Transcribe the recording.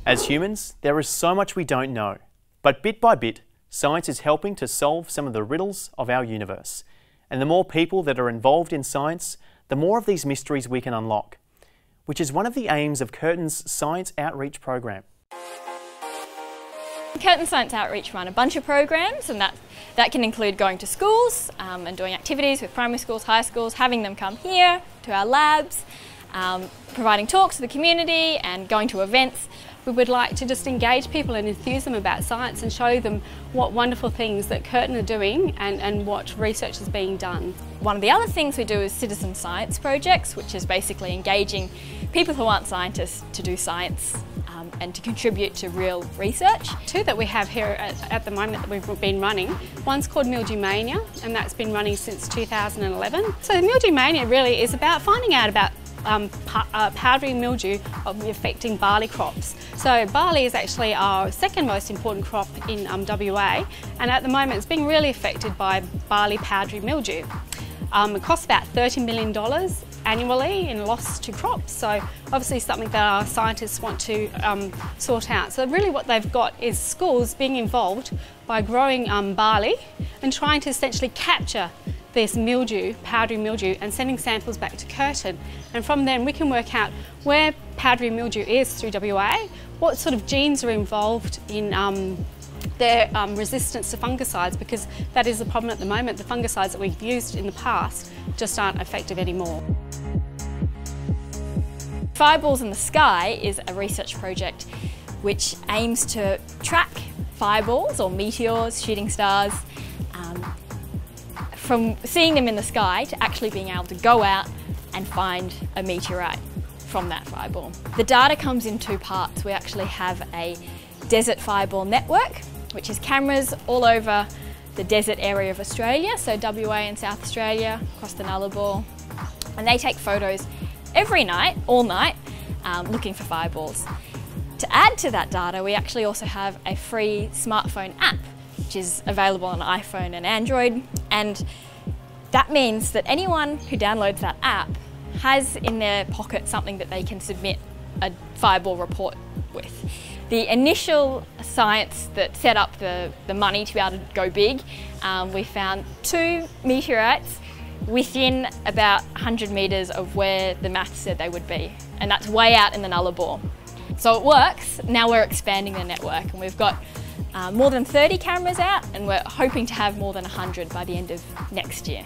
As humans, there is so much we don't know, but bit by bit, science is helping to solve some of the riddles of our universe. And the more people that are involved in science, the more of these mysteries we can unlock, which is one of the aims of Curtin's Science Outreach program. Curtin Science Outreach run a bunch of programs, and that can include going to schools and doing activities with primary schools, high schools, having them come here to our labs, providing talks to the community and going to events. We would like to just engage people and enthuse them about science and show them what wonderful things that Curtin are doing and what research is being done. One of the other things we do is citizen science projects, which is basically engaging people who aren't scientists to do science and to contribute to real research. Two that we have here at the moment that we've been running, one's called Mildew Mania, and that's been running since 2011. So Mildew Mania really is about finding out about powdery mildew affecting barley crops. So barley is actually our second most important crop in WA, and at the moment it's being really affected by barley powdery mildew. It costs about $30 million annually in loss to crops, so obviously something that our scientists want to sort out. So really what they've got is schools being involved by growing barley and trying to essentially capture this mildew, powdery mildew, and sending samples back to Curtin. And from then we can work out where powdery mildew is through WA, what sort of genes are involved in their resistance to fungicides, because that is the problem at the moment. The fungicides that we've used in the past just aren't effective anymore. Fireballs in the Sky is a research project which aims to track fireballs or meteors, shooting stars, from seeing them in the sky to actually being able to go out and find a meteorite from that fireball. The data comes in two parts. We actually have a desert fireball network, which is cameras all over the desert area of Australia, so WA and South Australia, across the Nullarbor, and they take photos every night, all night, looking for fireballs. To add to that data, we actually also have a free smartphone app, which is available on iPhone and Android, and that means that anyone who downloads that app has in their pocket something that they can submit a fireball report with. The initial science that set up the money to be able to go big, we found 2 meteorites within about 100 metres of where the maths said they would be, and that's way out in the Nullarbor. So it works. Now we're expanding the network, and we've got more than 30 cameras out, and we're hoping to have more than 100 by the end of next year.